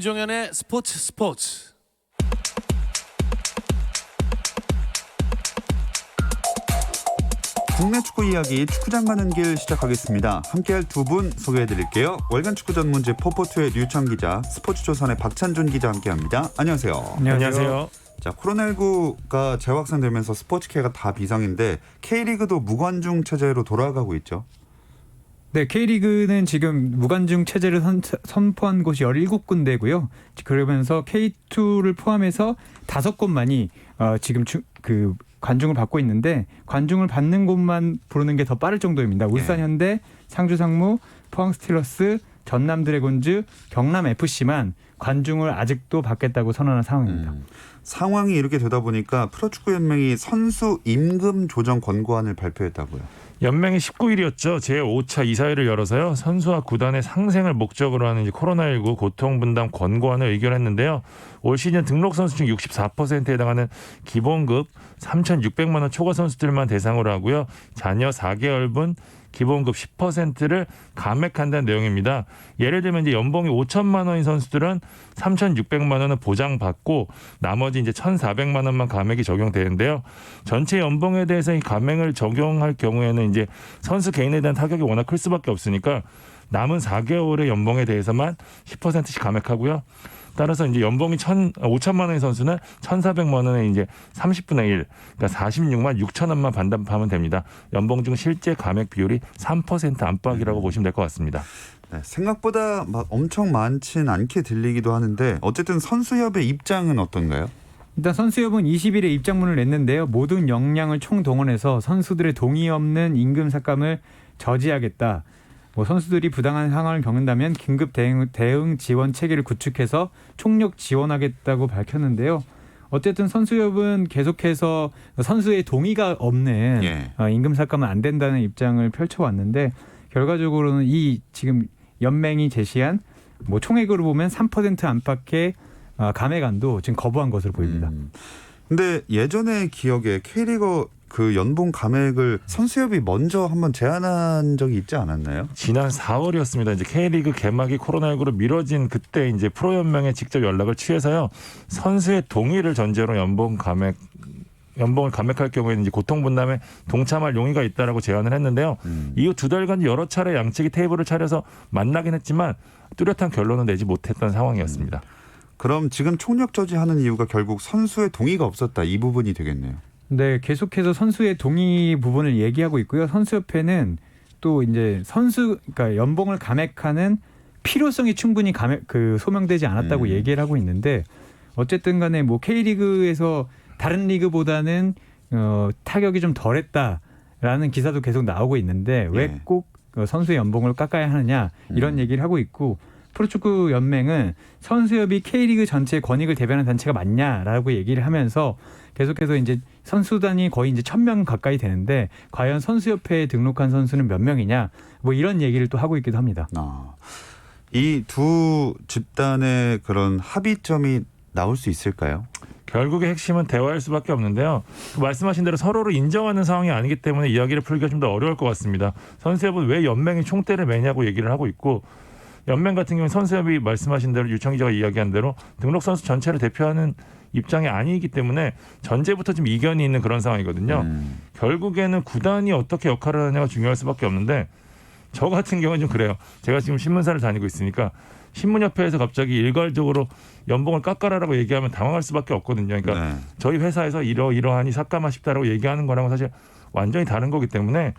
김종현의 스포츠. 국내 축구 이야기 축구장 가는 길 시작하겠습니다. 함께할 두 분 소개해드릴게요. 월간 축구 전문지 포포투의 류청 기자, 스포츠조선의 박찬준 기자 함께합니다. 안녕하세요. 안녕하세요. 자, 코로나19가 재확산되면서 스포츠계가 다 비상인데 K리그도 무관중 체제로 돌아가고 있죠. 네, K리그는 지금 무관중 체제를 선포한 곳이 17군데고요. 그러면서 K2를 포함해서 5곳만이 지금 관중을 받고 있는데 관중을 받는 곳만 부르는 게 더 빠를 정도입니다. 울산 현대, 상주 상무, 포항 스틸러스, 전남 드래곤즈, 경남 FC만 관중을 아직도 받겠다고 선언한 상황입니다. 상황이 이렇게 되다 보니까 프로축구연맹이 선수 임금 조정 권고안을 발표했다고요. 연맹이 19일이었죠. 제5차 이사회를 열어서요. 선수와 구단의 상생을 목적으로 하는 코로나19 고통분담 권고안을 의결했는데요. 올 시즌 등록 선수 중 64%에 해당하는 기본급 3,600만 원 초과 선수들만 대상으로 하고요. 자녀 4개월분 기본급 10%를 감액한다는 내용입니다. 예를 들면 이제 연봉이 5천만 원인 선수들은 3,600만 원은 보장받고 나머지 이제 1,400만 원만 감액이 적용되는데요. 전체 연봉에 대해서 이 감액을 적용할 경우에는 이제 선수 개인에 대한 타격이 워낙 클 수밖에 없으니까 남은 4개월의 연봉에 대해서만 10%씩 감액하고요. 따라서 이제 연봉이 5천만 원의 선수는 1,400만 원에 이제 30분의 1, 그러니까 46만 6천 원만 반납하면 됩니다. 연봉 중 실제 감액 비율이 3% 안팎이라고 보시면 될 것 같습니다. 네, 생각보다 막 엄청 많진 않게 들리기도 하는데 어쨌든 선수협의 입장은 어떤가요? 일단 선수협은 20일에 입장문을 냈는데요. 모든 역량을 총동원해서 선수들의 동의 없는 임금 삭감을 저지하겠다. 선수들이 부당한 상황을 겪는다면 긴급 대응 지원 체계를 구축해서 총력 지원하겠다고 밝혔는데요. 어쨌든 선수협은 계속해서 선수의 동의가 없는 임금 삭감은 안 된다는 입장을 펼쳐왔는데 결과적으로는 이 지금 연맹이 제시한 총액으로 보면 3% 안팎의 감액안도 지금 거부한 것으로 보입니다. 근데 예전에 기억에 K리그 그 연봉 감액을 선수협이 먼저 한번 제안한 적이 있지 않았나요? 지난 4월이었습니다. 이제 K리그 개막이 코로나19로 미뤄진 그때 이제 프로연맹에 직접 연락을 취해서요. 선수의 동의를 전제로 연봉을 감액할 경우에는 이제 고통분담에 동참할 용의가 있다라고 제안을 했는데요. 이후 2달간 여러 차례 양측이 테이블을 차려서 만나긴 했지만 뚜렷한 결론은 내지 못했던 상황이었습니다. 그럼 지금 총력 저지하는 이유가 결국 선수의 동의가 없었다, 이 부분이 되겠네요. 네, 계속해서 선수의 동의 부분을 얘기하고 있고요. 선수협회는 또 이제 그러니까 연봉을 감액하는 필요성이 충분히 소명되지 않았다고 얘기를 하고 있는데 어쨌든 간에 K리그에서 다른 리그보다는 타격이 좀 덜했다라는 기사도 계속 나오고 있는데 왜 꼭 선수의 연봉을 깎아야 하느냐 이런 얘기를 하고 있고 프로축구 연맹은 선수협이 K리그 전체의 권익을 대변하는 단체가 맞냐라고 얘기를 하면서 계속해서 이제 선수단이 거의 이제 1,000명 가까이 되는데 과연 선수협회에 등록한 선수는 몇 명이냐 이런 얘기를 또 하고 있기도 합니다. 이 두 집단의 그런 합의점이 나올 수 있을까요? 결국의 핵심은 대화일 수밖에 없는데요. 말씀하신 대로 서로를 인정하는 상황이 아니기 때문에 이야기를 풀기가 좀 더 어려울 것 같습니다. 선수협은 왜 연맹이 총대를 매냐고 얘기를 하고 있고 연맹 같은 경우는 선수협이 말씀하신 대로 유청 기자가 이야기한 대로 등록 선수 전체를 대표하는 입장이 아니기 때문에 전제부터 좀 이견이 있는 그런 상황이거든요. 결국에는 구단이 어떻게 역할을 하느냐가 중요할 수밖에 없는데 저 같은 경우는 좀 그래요. 제가 지금 신문사를 다니고 있으니까 신문협회에서 갑자기 일괄적으로 연봉을 깎아라라고 얘기하면 당황할 수밖에 없거든요. 그러니까 저희 회사에서 이러하니 삭감하십다라고 얘기하는 거랑은 사실 완전히 다른 거기 때문에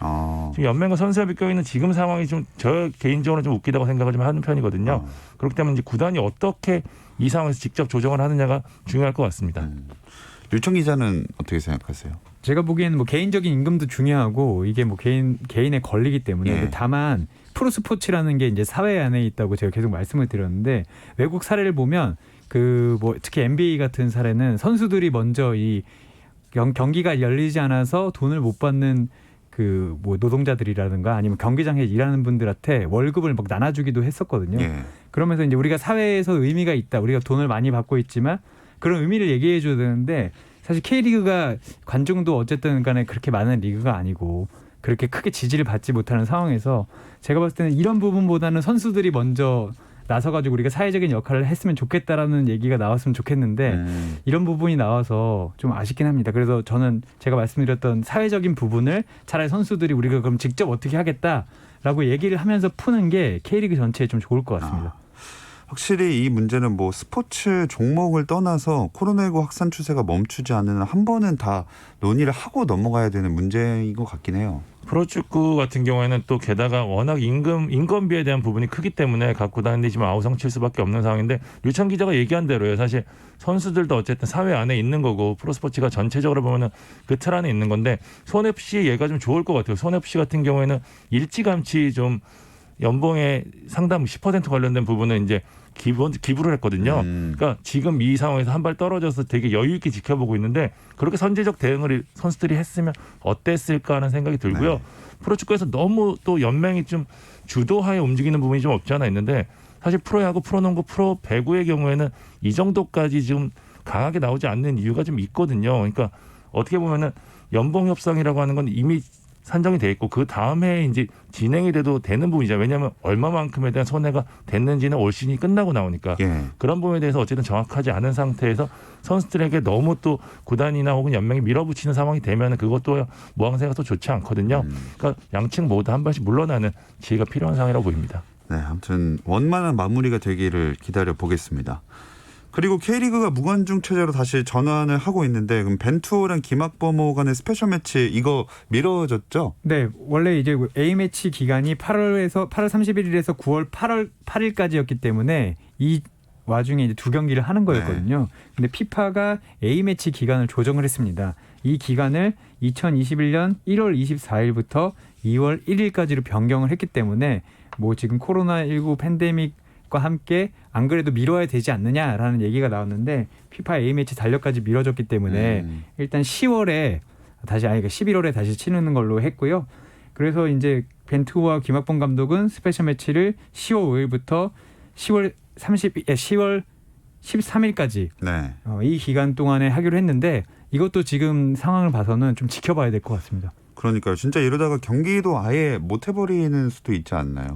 지금 연맹과 선수협이 껴있는 지금 상황이 좀 저 개인적으로 좀 웃기다고 생각을 좀 하는 편이거든요. 그렇기 때문에 이제 구단이 어떻게 이 상황에서 직접 조정을 하느냐가 중요할 것 같습니다. 류청 기자는 어떻게 생각하세요? 제가 보기에는 개인적인 임금도 중요하고 이게 개인의 권리이기 때문에 다만 프로스포츠라는 게 이제 사회 안에 있다고 제가 계속 말씀을 드렸는데 외국 사례를 보면 특히 NBA 같은 사례는 선수들이 먼저 이 경기가 열리지 않아서 돈을 못 받는 노동자들이라든가 아니면 경기장에 일하는 분들한테 월급을 나눠주기도 했었거든요. 그러면서 이제 우리가 사회에서 의미가 있다. 우리가 돈을 많이 받고 있지만 그런 의미를 얘기해 줘야 되는데 사실 K리그가 관중도 어쨌든 간에 그렇게 많은 리그가 아니고 그렇게 크게 지지를 받지 못하는 상황에서 제가 봤을 때는 이런 부분보다는 선수들이 먼저 나서가지고 우리가 사회적인 역할을 했으면 좋겠다라는 얘기가 나왔으면 좋겠는데 이런 부분이 나와서 좀 아쉽긴 합니다. 그래서 저는 제가 말씀드렸던 사회적인 부분을 차라리 선수들이 우리가 그럼 직접 어떻게 하겠다라고 얘기를 하면서 푸는 게 K리그 전체에 좀 좋을 것 같습니다. 확실히 이 문제는 뭐 스포츠 종목을 떠나서 코로나19 확산 추세가 멈추지 않는 한 번은 다 논의를 하고 넘어가야 되는 문제인 것 같긴 해요. 프로축구 같은 경우에는 또 게다가 워낙 인건비에 대한 부분이 크기 때문에 각 구단들이 지금 아우성칠 수밖에 없는 상황인데 류청 기자가 얘기한 대로요. 사실 선수들도 어쨌든 사회 안에 있는 거고 프로스포츠가 전체적으로 보면은 그 틀 안에 있는 건데 손FC 얘가 좀 좋을 것 같아요. 손FC 같은 경우에는 일찌감치 좀 연봉의 상당 10% 관련된 부분은 이제 기부를 했거든요. 그러니까 지금 이 상황에서 한 발 떨어져서 되게 여유 있게 지켜보고 있는데 그렇게 선제적 대응을 선수들이 했으면 어땠을까 하는 생각이 들고요. 네. 프로축구에서 너무 또 연맹이 좀 주도하에 움직이는 부분이 좀 없지 않아 있는데 사실 프로야구, 프로농구, 프로배구의 경우에는 이 정도까지 좀 강하게 나오지 않는 이유가 좀 있거든요. 그러니까 어떻게 보면은 연봉 협상이라고 하는 건 이미 산정이 돼 있고 그 다음에 이제 진행이 돼도 되는 부분이죠. 왜냐하면 얼마만큼에 대한 손해가 됐는지는 올 시즌이 끝나고 나오니까 예. 그런 부분에 대해서 어쨌든 정확하지 않은 상태에서 선수들에게 너무 또 구단이나 혹은 연맹이 밀어붙이는 상황이 되면 그것도 모양새가 또 좋지 않거든요. 그러니까 양측 모두 한 발씩 물러나는 지혜가 필요한 상황이라고 보입니다. 네, 아무튼 원만한 마무리가 되기를 기다려 보겠습니다. 그리고 K리그가 무관중 체제로 다시 전환을 하고 있는데 그럼 벤투호랑 김학범호 간의 스페셜 매치 이거 미뤄졌죠? 네, 원래 이제 A매치 기간이 8월 31일에서 9월 8일까지였기 때문에 이 와중에 이제 두 경기를 하는 거였거든요. 근데 피파가 A매치 기간을 조정을 했습니다. 이 기간을 2021년 1월 24일부터 2월 1일까지로 변경을 했기 때문에 뭐 지금 코로나19 팬데믹과 함께 안 그래도 미뤄야 되지 않느냐라는 얘기가 나왔는데 피파 A매치 달력까지 미뤄졌기 때문에 일단 11월에 다시 치르는 걸로 했고요. 그래서 이제 벤투호와 김학범 감독은 스페셜 매치를 10월 5일부터 10월 13일까지 네. 이 기간 동안에 하기로 했는데 이것도 지금 상황을 봐서는 좀 지켜봐야 될 것 같습니다. 그러니까요. 진짜 이러다가 경기도 아예 못 해버리는 수도 있지 않나요?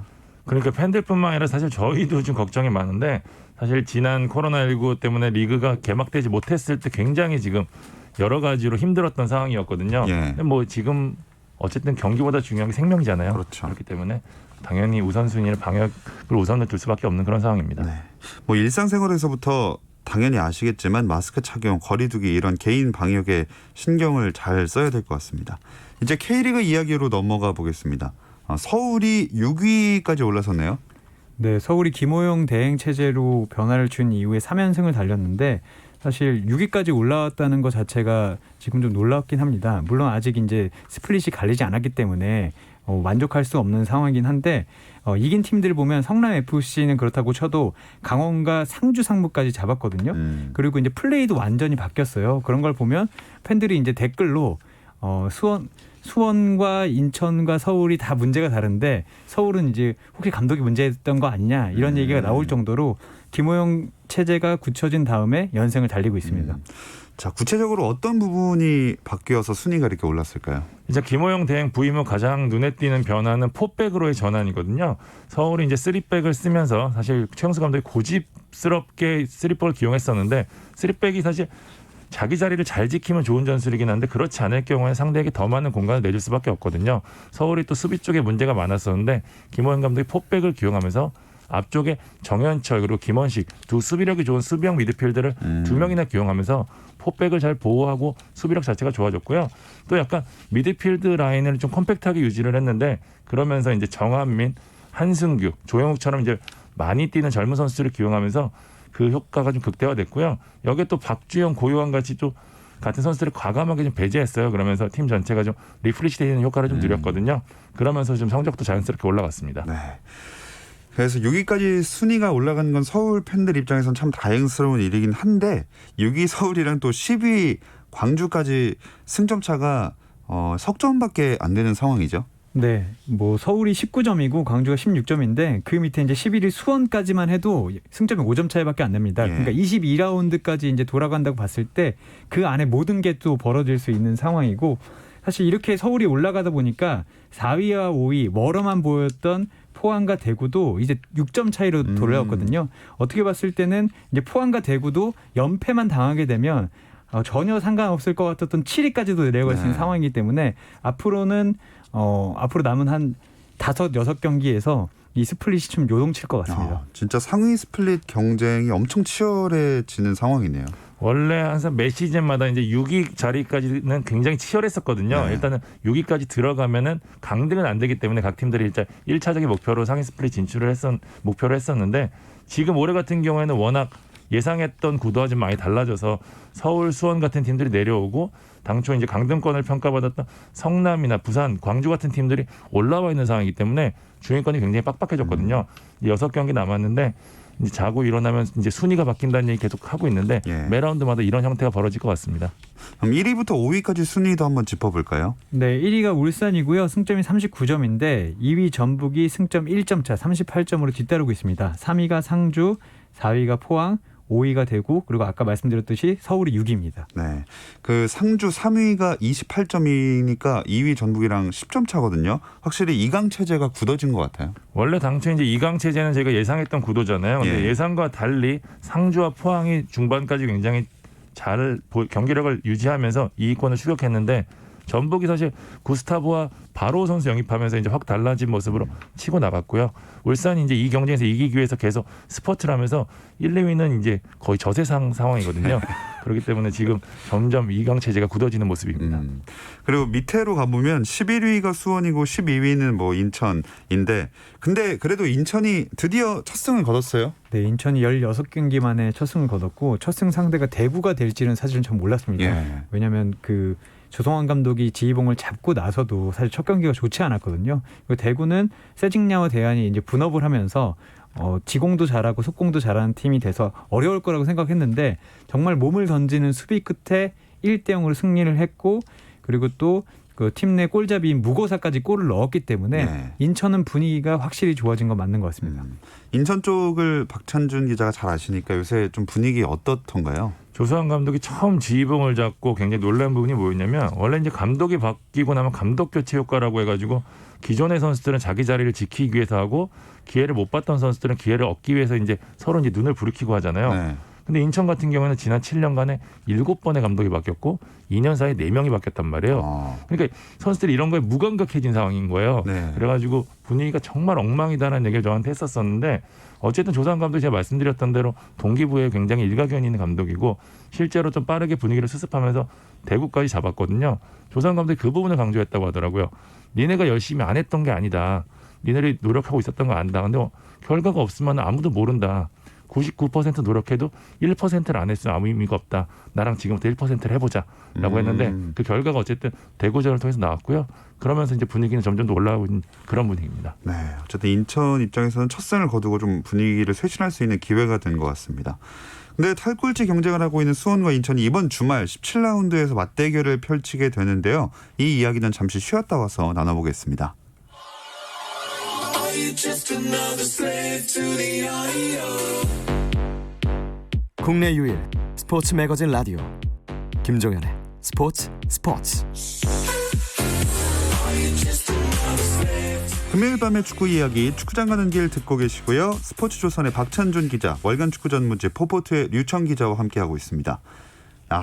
그러니까 팬들뿐만 아니라 사실 저희도 좀 걱정이 많은데 사실 지난 코로나19 때문에 리그가 개막되지 못했을 때 굉장히 지금 여러 가지로 힘들었던 상황이었거든요. 예. 근데 뭐 지금 어쨌든 경기보다 중요한 게 생명이잖아요. 그렇죠. 그렇기 때문에 당연히 우선순위를 방역을 우선을 둘 수밖에 없는 그런 상황입니다. 네. 뭐 일상생활에서부터 당연히 아시겠지만 마스크 착용, 거리두기 이런 개인 방역에 신경을 잘 써야 될 것 같습니다. 이제 K리그 이야기로 넘어가 보겠습니다. 서울이 6위까지 올라섰네요. 네, 서울이 김호영 대행 체제로 변화를 준 이후에 3연승을 달렸는데 사실 6위까지 올라왔다는 것 자체가 지금 좀 놀랍긴 합니다. 물론 아직 이제 스플릿이 갈리지 않았기 때문에 만족할 수 없는 상황이긴 한데 이긴 팀들 보면 성남 FC는 그렇다고 쳐도 강원과 상주 상무까지 잡았거든요. 그리고 이제 플레이도 완전히 바뀌었어요. 그런 걸 보면 팬들이 이제 댓글로 수원과 인천과 서울이 다 문제가 다른데 서울은 이제 혹시 감독이 문제였던 거 아니냐 이런 얘기가 나올 정도로 김호영 체제가 굳혀진 다음에 연승을 달리고 있습니다. 자, 구체적으로 어떤 부분이 바뀌어서 순위가 이렇게 올랐을까요? 이제 김호영 대행 부임 후 가장 눈에 띄는 변화는 포백으로의 전환이거든요. 서울이 이제 3백을 쓰면서 사실 최용수 감독이 고집스럽게 3백을 기용했었는데 3백이 사실 자기 자리를 잘 지키면 좋은 전술이긴 한데 그렇지 않을 경우에 상대에게 더 많은 공간을 내줄 수밖에 없거든요. 서울이 또 수비 쪽에 문제가 많았었는데 김호영 감독이 포백을 기용하면서 앞쪽에 정현철 그리고 김원식 두 수비력이 좋은 수비형 미드필더를 두 명이나 기용하면서 포백을 잘 보호하고 수비력 자체가 좋아졌고요. 또 약간 미드필드 라인을 좀 컴팩트하게 유지를 했는데 그러면서 이제 정한민, 한승규, 조영욱처럼 이제 많이 뛰는 젊은 선수들을 기용하면서 그 효과가 좀 극대화됐고요. 여기에 또 박주영, 고요한 같이 또 같은 선수들을 과감하게 좀 배제했어요. 그러면서 팀 전체가 좀 리프레시 되는 효과를 좀 누렸거든요. 그러면서 좀 성적도 자연스럽게 올라갔습니다. 네. 그래서 6위까지 순위가 올라가는 건 서울 팬들 입장에서는 참 다행스러운 일이긴 한데 6위 서울이랑 또 10위 광주까지 승점 차가 석점밖에 안 되는 상황이죠. 네, 뭐 서울이 19점이고 광주가 16점인데 그 밑에 이제 11위 수원까지만 해도 승점이 5점 차이밖에 안 납니다. 예. 그러니까 22라운드까지 이제 돌아간다고 봤을 때 그 안에 모든 게 또 벌어질 수 있는 상황이고 사실 이렇게 서울이 올라가다 보니까 4위와 5위 멀어만 보였던 포항과 대구도 이제 6점 차이로 돌아왔거든요. 어떻게 봤을 때는 이제 포항과 대구도 연패만 당하게 되면 전혀 상관없을 것 같았던 7위까지도 내려갈 수 있는 상황이기 때문에 앞으로는 앞으로 남은 한 5-6경기에서 이 스플릿이 좀 요동칠 것 같습니다. 진짜 상위 스플릿 경쟁이 엄청 치열해지는 상황이네요. 원래 항상 매 시즌마다 이제 6위 자리까지는 굉장히 치열했었거든요. 네. 일단은 6위까지 들어가면은 강등은 안 되기 때문에 각 팀들이 일단 1차적인 목표로 상위 스플릿 진출을 목표로 했었는데 지금 올해 같은 경우에는 워낙 예상했던 구도와 좀 많이 달라져서 서울, 수원 같은 팀들이 내려오고 당초 이제 강등권을 평가받았던 성남이나 부산, 광주 같은 팀들이 올라와 있는 상황이기 때문에 중위권이 굉장히 빡빡해졌거든요. 6경기 남았는데 이제 자고 일어나면 이제 순위가 바뀐다는 얘기 계속 하고 있는데 매 라운드마다 이런 형태가 벌어질 것 같습니다. 그럼 1위부터 5위까지 순위도 한번 짚어볼까요? 네, 1위가 울산이고요. 승점이 39점인데 2위 전북이 승점 1점 차 38점으로 뒤따르고 있습니다. 3위가 상주, 4위가 포항, 5위가 대구, 그리고 아까 말씀드렸듯이 서울이 6위입니다. 네, 그 상주 3위가 28점이니까 2위 전북이랑 10점 차거든요. 확실히 2강 체제가 굳어진 것 같아요. 원래 당초 이제 2강 체제는 저희가 예상했던 구도잖아요. 근데 예상과 달리 상주와 포항이 중반까지 굉장히 잘 경기력을 유지하면서 2위권을 추격했는데 전북이 사실 구스타보와 바로 선수 영입하면서 이제 확 달라진 모습으로 치고 나갔고요. 울산이 이제 이 경쟁에서 이기기 위해서 계속 스포트를 하면서 1, 2위는 이제 거의 저세상 상황이거든요. 그렇기 때문에 지금 점점 2강 체제가 굳어지는 모습입니다. 그리고 밑에로 가보면 11위가 수원이고 12위는 뭐 인천인데 근데 그래도 인천이 드디어 첫 승을 거뒀어요. 네, 인천이 16경기 만에 첫 승을 거뒀고 첫 승 상대가 대구가 될지는 사실은 전 몰랐습니다. 왜냐하면 그 조성환 감독이 지휘봉을 잡고 나서도 사실 첫 경기가 좋지 않았거든요. 그리고 대구는 세징야와 대안이 이제 분업을 하면서 지공도 잘하고 속공도 잘하는 팀이 돼서 어려울 거라고 생각했는데 정말 몸을 던지는 수비 끝에 1대0으로 승리를 했고 그리고 또 그 팀 내 골잡이인 무고사까지 골을 넣었기 때문에 인천은 분위기가 확실히 좋아진 건 맞는 것 같습니다. 인천 쪽을 박찬준 기자가 잘 아시니까 요새 좀 분위기 어떻던가요? 조성환 감독이 처음 지휘봉을 잡고 굉장히 놀란 부분이 뭐였냐면 원래 이제 감독이 바뀌고 나면 감독 교체 효과라고 해가지고 기존의 선수들은 자기 자리를 지키기 위해서 하고 기회를 못 봤던 선수들은 기회를 얻기 위해서 이제 서로 이제 눈을 부르키고 하잖아요. 근데 인천 같은 경우는 지난 7년간에 7번의 감독이 바뀌었고 2년 사이에 4명이 바뀌었단 말이에요. 그러니까 선수들이 이런 거에 무감각해진 상황인 거예요. 그래가지고 분위기가 정말 엉망이다라는 얘기를 저한테 했었었는데 어쨌든 조상환 감독이 제가 말씀드렸던 대로 동기부여에 굉장히 일가견이 있는 감독이고 실제로 좀 빠르게 분위기를 수습하면서 대구까지 잡았거든요. 조상환 감독이 그 부분을 강조했다고 하더라고요. 니네가 열심히 안 했던 게 아니다. 니네들이 노력하고 있었던 거 안다. 근데 결과가 없으면 아무도 모른다. 99% 노력해도 1%를 안 했으면 아무 의미가 없다. 나랑 지금부터 1%를 해보자 라고 했는데 그 결과가 어쨌든 대구전을 통해서 나왔고요. 그러면서 이제 분위기는 점점 더 올라가고 있는 그런 분위기입니다. 네, 어쨌든 인천 입장에서는 첫 승을 거두고 좀 분위기를 쇄신할 수 있는 기회가 된 것 같습니다. 근데 탈꼴찌 경쟁을 하고 있는 수원과 인천이 이번 주말 17라운드에서 맞대결을 펼치게 되는데요. 이 이야기는 잠시 쉬었다 와서 나눠보겠습니다. 국내 유일 스포츠 매거진 라디오 김종현의 스포츠. 금요일 밤의 축구 이야기 축구장 가는 길 듣고 계시고요. 스포츠조선의 박찬준 기자, 월간 축구 전문지 포포트의 류청 기자와 함께하고 있습니다.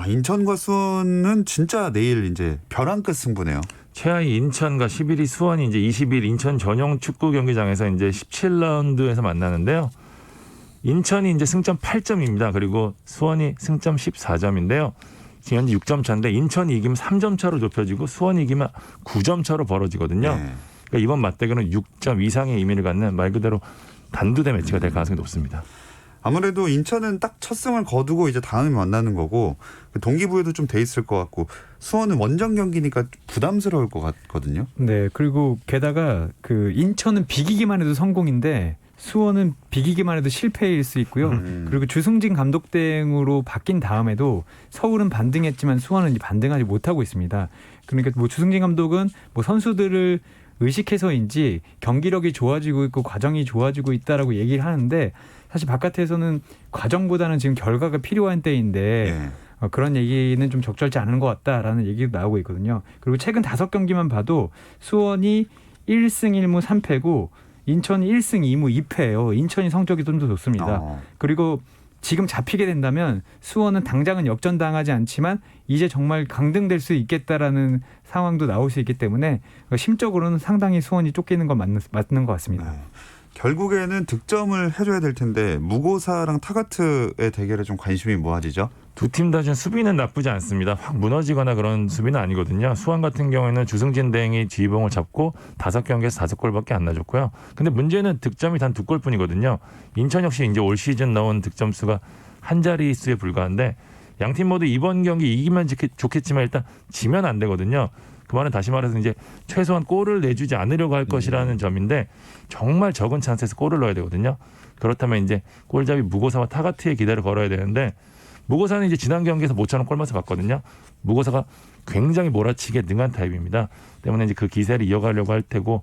인천과 수원은 진짜 내일 이제 벼랑 끝 승부네요. 최하위 인천과 11위 수원이 이제 20일 인천 전용 축구 경기장에서 이제 17라운드에서 만나는데요. 인천이 이제 승점 8점입니다. 그리고 수원이 승점 14점인데요. 지금 현재 6점 차인데 인천이 이기면 3점 차로 좁혀지고 수원이 이기면 9점 차로 벌어지거든요. 그러니까 이번 맞대결은 6점 이상의 의미를 갖는 말 그대로 단두대 매치가 될 가능성이 높습니다. 아무래도 인천은 딱 첫 승을 거두고 이제 다음에 만나는 거고 동기부여도 좀 돼 있을 것 같고 수원은 원정 경기니까 부담스러울 것 같거든요. 네, 그리고 게다가 그 인천은 비기기만 해도 성공인데 수원은 비기기만 해도 실패일 수 있고요. 그리고 주승진 감독 대행으로 바뀐 다음에도 서울은 반등했지만 수원은 반등하지 못하고 있습니다. 그러니까 뭐 주승진 감독은 뭐 선수들을 의식해서인지 경기력이 좋아지고 있고 과정이 좋아지고 있다라고 얘기를 하는데 사실 바깥에서는 과정보다는 지금 결과가 필요한 때인데 그런 얘기는 좀 적절치 않은 것 같다라는 얘기도 나오고 있거든요. 그리고 최근 5경기만 봐도 수원이 1승 1무 3패고 인천이 1승 2무 2패예요. 인천이 성적이 좀 더 좋습니다. 어. 그리고 지금 잡히게 된다면 수원은 당장은 역전당하지 않지만 이제 정말 강등될 수 있겠다라는 상황도 나올 수 있기 때문에 심적으로는 상당히 수원이 쫓기는 건 맞는 것 같습니다. 네. 결국에는 득점을 해줘야 될 텐데 무고사랑 타가트의 대결에 좀 관심이 모아지죠. 두 팀 다 좀 수비는 나쁘지 않습니다. 확 무너지거나 그런 수비는 아니거든요. 수원 같은 경우에는 주승진 대행이 지휘봉을 잡고 5경기에서 5골밖에 안 나줬고요. 근데 문제는 득점이 단 2골뿐이거든요. 인천 역시 이제 올 시즌 넣은 득점 수가 한 자릿수에 불과한데 양 팀 모두 이번 경기 이기면 좋겠지만 일단 지면 안 되거든요. 그 말은 다시 말해서 이제 최소한 골을 내주지 않으려고 할 것이라는 점인데 정말 적은 찬스에서 골을 넣어야 되거든요. 그렇다면 이제 골잡이 무고사와 타가트의 기대를 걸어야 되는데 무고사는 이제 지난 경기에서 모처럼 골맛을 봤거든요. 무고사가 굉장히 몰아치기에 능한 타입입니다. 때문에 이제 그 기세를 이어가려고 할 테고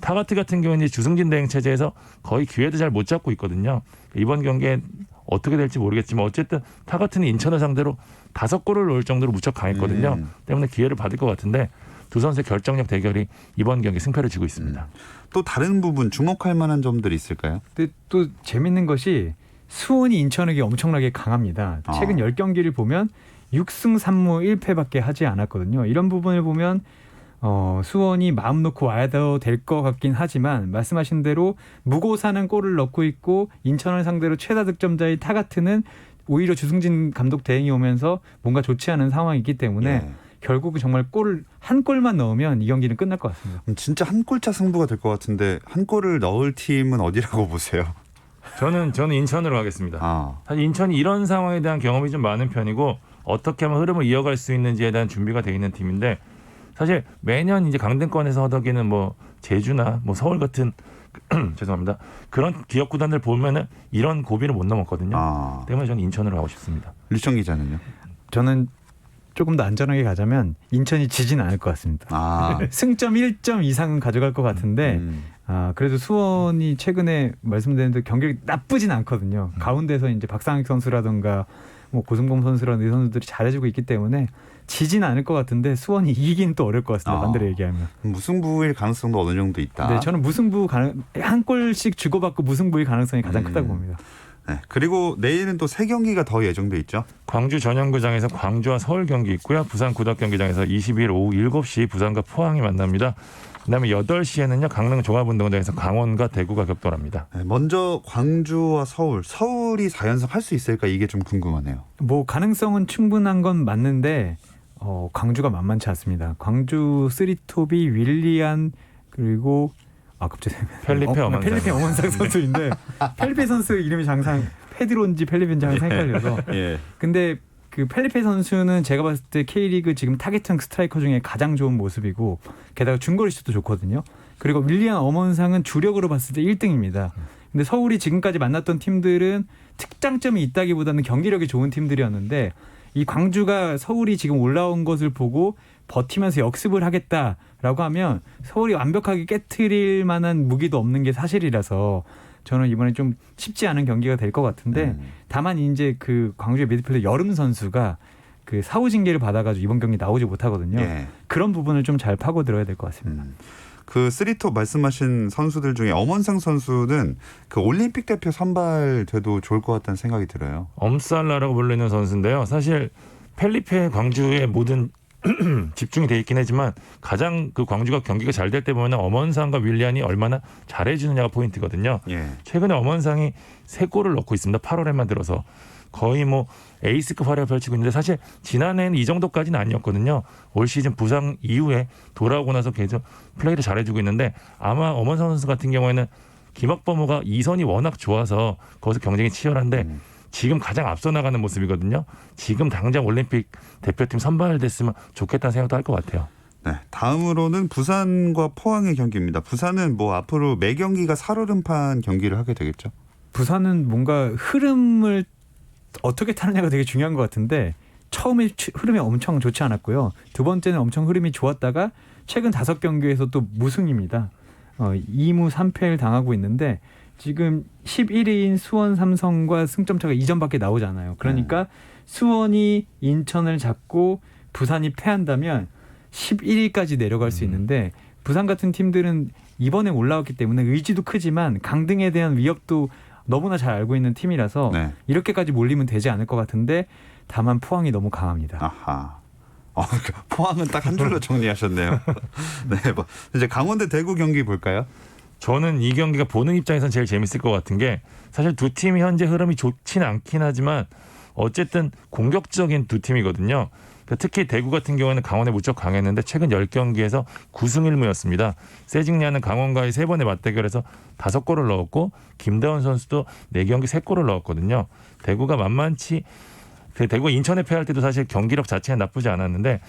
타가트 같은 경우는 이제 주승진 대행 체제에서 거의 기회도 잘 못 잡고 있거든요. 이번 경기에 어떻게 될지 모르겠지만 어쨌든 타가트는 인천을 상대로 5골을 넣을 정도로 무척 강했거든요. 때문에 기회를 받을 것 같은데 두 선수의 결정력 대결이 이번 경기 승패를 쥐고 있습니다. 또 다른 부분 주목할 만한 점들이 있을까요? 근데 또 재밌는 것이 수원이 인천에게 엄청나게 강합니다. 최근 10경기를 보면 6승 3무 1패밖에 하지 않았거든요. 이런 부분을 보면 수원이 마음 놓고 와야 될 것 같긴 하지만 말씀하신 대로 무고사는 골을 넣고 있고 인천을 상대로 최다 득점자의 타가트는 오히려 주승진 감독 대행이 오면서 뭔가 좋지 않은 상황이기 때문에 예. 결국 정말 한 골만 넣으면 이 경기는 끝날 것 같습니다. 진짜 한 골차 승부가 될 것 같은데 한 골을 넣을 팀은 어디라고 보세요? 저는 인천으로 가겠습니다. 사실 인천이 이런 상황에 대한 경험이 좀 많은 편이고 어떻게 하면 흐름을 이어갈 수 있는지에 대한 준비가 돼 있는 팀인데 사실 매년 이제 강등권에서 허덕이는 뭐 제주나 뭐 서울 같은 죄송합니다. 그런 기업 구단들 보면은 이런 고비를 못 넘었거든요. 때문에 저는 인천으로 가고 싶습니다. 류청 기자는요? 저는 조금 더 안전하게 가자면 인천이 지진 않을 것 같습니다. 승점 1점 이상은 가져갈 것 같은데 그래도 수원이 최근에 말씀드린 대로 경기력이 나쁘진 않거든요. 가운데서 이제 박상익 선수라든가 뭐 고승범 선수라는 이 선수들이 잘해주고 있기 때문에 지진 않을 것 같은데 수원이 이기긴 또 어려울 것 같습니다. 반대로 얘기하면. 무승부일 가능성도 어느 정도 있다. 네, 저는 한 골씩 주고받고 무승부일 가능성이 가장 크다고 봅니다. 네, 그리고 내일은 또 3경기가 더 예정돼 있죠. 광주 전용구장에서 광주와 서울 경기 있고요. 부산 구덕경기장에서 22일 오후 7시 부산과 포항이 만납니다. 그다음에 8시에는요. 강릉 종합운동장에서 강원과 대구가 격돌합니다. 네, 먼저 광주와 서울이 4연승 할 수 있을까 이게 좀 궁금하네요. 뭐 가능성은 충분한 건 맞는데 광주가 만만치 않습니다. 광주 쓰리톱이 윌리안 그리고 갑자기 펠리페 어먼상 선수인데 펠리페 선수 이름이 항상 페드로인지 펠리페인지 항상 헷갈려서. 예. 근데 그 펠리페 선수는 제가 봤을 때 K리그 지금 타겟형 스트라이커 중에 가장 좋은 모습이고 게다가 중거리 슛도 좋거든요. 그리고 윌리안 어먼상은 주력으로 봤을 때 1등입니다. 근데 서울이 지금까지 만났던 팀들은 특장점이 있다기보다는 경기력이 좋은 팀들이었는데 이 광주가 서울이 지금 올라온 것을 보고 버티면서 역습을 하겠다라고 하면 서울이 완벽하게 깨트릴 만한 무기도 없는 게 사실이라서 저는 이번에 좀 쉽지 않은 경기가 될 것 같은데 다만 이제 그 광주의 미드필더 여름 선수가 그 사후 징계를 받아가지고 이번 경기 나오지 못하거든요. 예. 그런 부분을 좀 잘 파고들어야 될 것 같습니다. 그 쓰리톱 말씀하신 선수들 중에 엄원상 선수는 그 올림픽 대표 선발돼도 좋을 것 같다는 생각이 들어요. 엄살라라고 불리는 선수인데요. 사실 펠리페 광주의 모든 집중이 돼 있긴 하지만 가장 그 광주가 경기가 잘 될 때 보면 엄원상과 윌리안이 얼마나 잘해주느냐가 포인트거든요. 예. 최근에 엄원상이 3골을 넣고 있습니다. 8월에만 들어서 거의 뭐 에이스급 활약을 펼치고 있는데 사실 지난해는 이 정도까지는 아니었거든요. 올 시즌 부상 이후에 돌아오고 나서 계속 플레이를 잘해주고 있는데 아마 엄원상 선수 같은 경우에는 김학범호가 이선이 워낙 좋아서 거기서 경쟁이 치열한데 지금 가장 앞서 나가는 모습이거든요. 지금 당장 올림픽 대표팀 선발됐으면 좋겠다는 생각도 할 것 같아요. 네, 다음으로는 부산과 포항의 경기입니다. 부산은 뭐 앞으로 매 경기가 살얼음판 경기를 하게 되겠죠. 부산은 뭔가 흐름을 어떻게 타느냐가 되게 중요한 것 같은데 처음에 흐름이 엄청 좋지 않았고요. 두 번째는 엄청 흐름이 좋았다가 최근 5경기에서 또 무승입니다. 2무 3패를 당하고 있는데 지금 11위인 수원 삼성과 승점차가 2점밖에 나오지 않아요. 그러니까 수원이 인천을 잡고 부산이 패한다면 11위까지 내려갈 수 있는데 부산 같은 팀들은 이번에 올라왔기 때문에 의지도 크지만 강등에 대한 위협도 너무나 잘 알고 있는 팀이라서 네. 이렇게까지 몰리면 되지 않을 것 같은데 다만 포항이 너무 강합니다. 아하. 포항은 딱 한 줄로 정리하셨네요. 네, 뭐 이제 강원대 대구 경기 볼까요? 저는 이 경기가 보는 입장에선 제일 재밌을 것 같은 게 사실 두 팀이 현재 흐름이 좋진 않긴 하지만 어쨌든 공격적인 두 팀이거든요. 특히 대구 같은 경우에는 강원에 무척 강했는데 최근 10경기에서 9승 1무였습니다. 세징야는 강원과의 3번의 맞대결에서 5골을 넣었고 김다운 선수도 4경기 3골을 넣었거든요. 대구가 만만치 대구가 인천에 패할 때도 사실 경기력 자체는 나쁘지 않았는데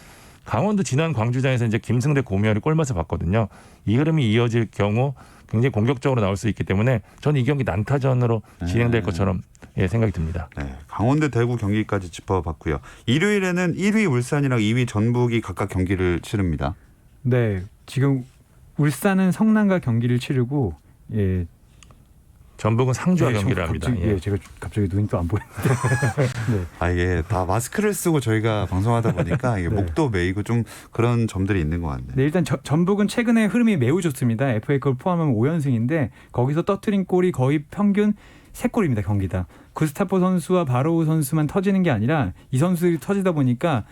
강원도 지난 광주장에서 이제 김승대 고미열이 골맛을 봤거든요. 이 흐름이 이어질 경우 굉장히 공격적으로 나올 수 있기 때문에 저는 이 경기 난타전으로 진행될 것처럼 생각이 듭니다. 네, 강원대 대구 경기까지 짚어봤고요. 일요일에는 1위 울산이랑 2위 전북이 각각 경기를 치릅니다. 네, 지금 울산은 성남과 경기를 치르고 예. 전북은 상주와 네, 경기를 합니다. 갑자기, 예, 제가 갑자기 눈이 또 안 보이는데. 네. 아 이게 다 마스크를 쓰고 저희가 방송하다 보니까 이게 네. 목도 메이고 좀 그런 점들이 있는 것 같네요. 네, 일단 전북은 최근에 흐름이 매우 좋습니다. FA컵 포함하면 5연승인데 거기서 떠트린 골이 거의 평균 3골입니다. 경기다. 구스타포 선수와 바로우 선수만 터지는 게 아니라 이 선수들이 터지다 보니까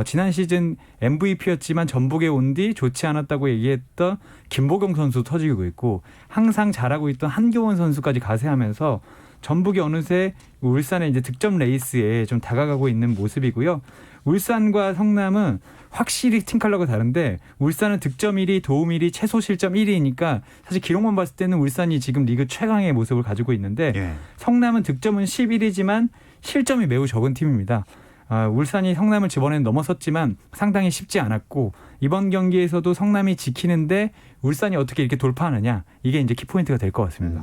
지난 시즌 MVP였지만 전북에 온 뒤 좋지 않았다고 얘기했던 김보경 선수 터지고 있고 항상 잘하고 있던 한교원 선수까지 가세하면서 전북이 어느새 울산의 이제 득점 레이스에 좀 다가가고 있는 모습이고요. 울산과 성남은 확실히 팀 컬러가 다른데 울산은 득점 1위, 도움 1위, 최소 실점 1위니까 사실 기록만 봤을 때는 울산이 지금 리그 최강의 모습을 가지고 있는데 예. 성남은 득점은 11위지만 실점이 매우 적은 팀입니다. 울산이 성남을 이번에는 넘어섰지만 상당히 쉽지 않았고 이번 경기에서도 성남이 지키는데 울산이 어떻게 이렇게 돌파하느냐 이게 이제 키포인트가 될 것 같습니다.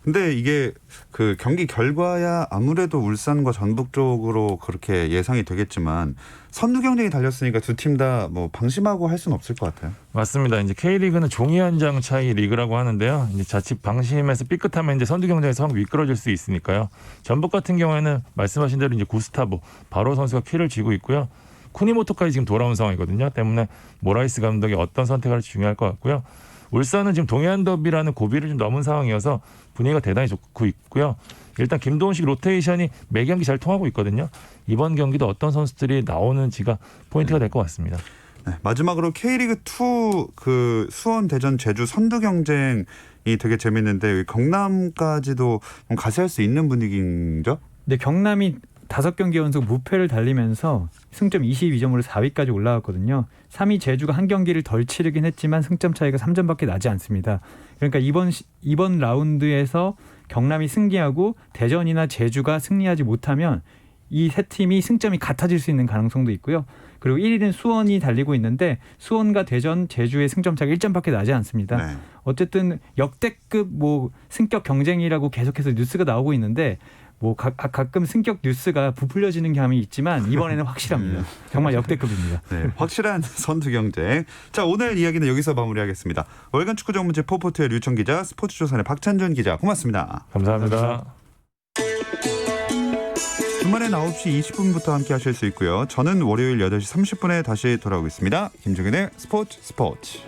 근데 이게 그 경기 결과야 아무래도 울산과 전북 쪽으로 그렇게 예상이 되겠지만 선두 경쟁이 달렸으니까 두 팀 다 뭐 방심하고 할 수는 없을 것 같아요. 맞습니다. 이제 K리그는 종이 한 장 차이 리그라고 하는데요. 이제 자칫 방심해서 삐끗하면 이제 선두 경쟁에서 확 미끄러질 수 있으니까요. 전북 같은 경우에는 말씀하신 대로 이제 구스타보 바로 선수가 키를 쥐고 있고요. 쿠니모토까지 지금 돌아온 상황이거든요. 때문에 모라이스 감독이 어떤 선택을 할지 중요할 것 같고요. 울산은 지금 동해안 더비라는 고비를 좀 넘은 상황이어서 분위기가 대단히 좋고 있고요. 일단 김도훈식 로테이션이 매 경기 잘 통하고 있거든요. 이번 경기도 어떤 선수들이 나오는지가 포인트가 될 것 같습니다. 네, 마지막으로 K리그 2 그 수원, 대전, 제주 선두 경쟁이 되게 재밌는데 경남까지도 좀 가세할 수 있는 분위기죠? 네, 경남이 5경기 연속 무패를 달리면서 승점 22점으로 4위까지 올라왔거든요. 3위 제주가 한 경기를 덜 치르긴 했지만 승점 차이가 3점밖에 나지 않습니다. 그러니까 이번 라운드에서 경남이 승리하고 대전이나 제주가 승리하지 못하면 이 세 팀이 승점이 같아질 수 있는 가능성도 있고요. 그리고 1위는 수원이 달리고 있는데 수원과 대전, 제주의 승점 차가 1점밖에 나지 않습니다. 네. 어쨌든 역대급 뭐 승격 경쟁이라고 계속해서 뉴스가 나오고 있는데 뭐 가끔 승격 뉴스가 부풀려지는 감이 있지만 이번에는 확실합니다. 정말 역대급입니다. 네, 확실한 선두 경쟁. 자, 오늘 이야기는 여기서 마무리하겠습니다. 월간 축구 전문지 포포트의 류청 기자, 스포츠조선의 박찬준 기자, 고맙습니다. 감사합니다. 주말엔 9시 20분부터 함께 하실 수 있고요. 저는 월요일 8시 30분에 다시 돌아오겠습니다. 김종현의 스포츠.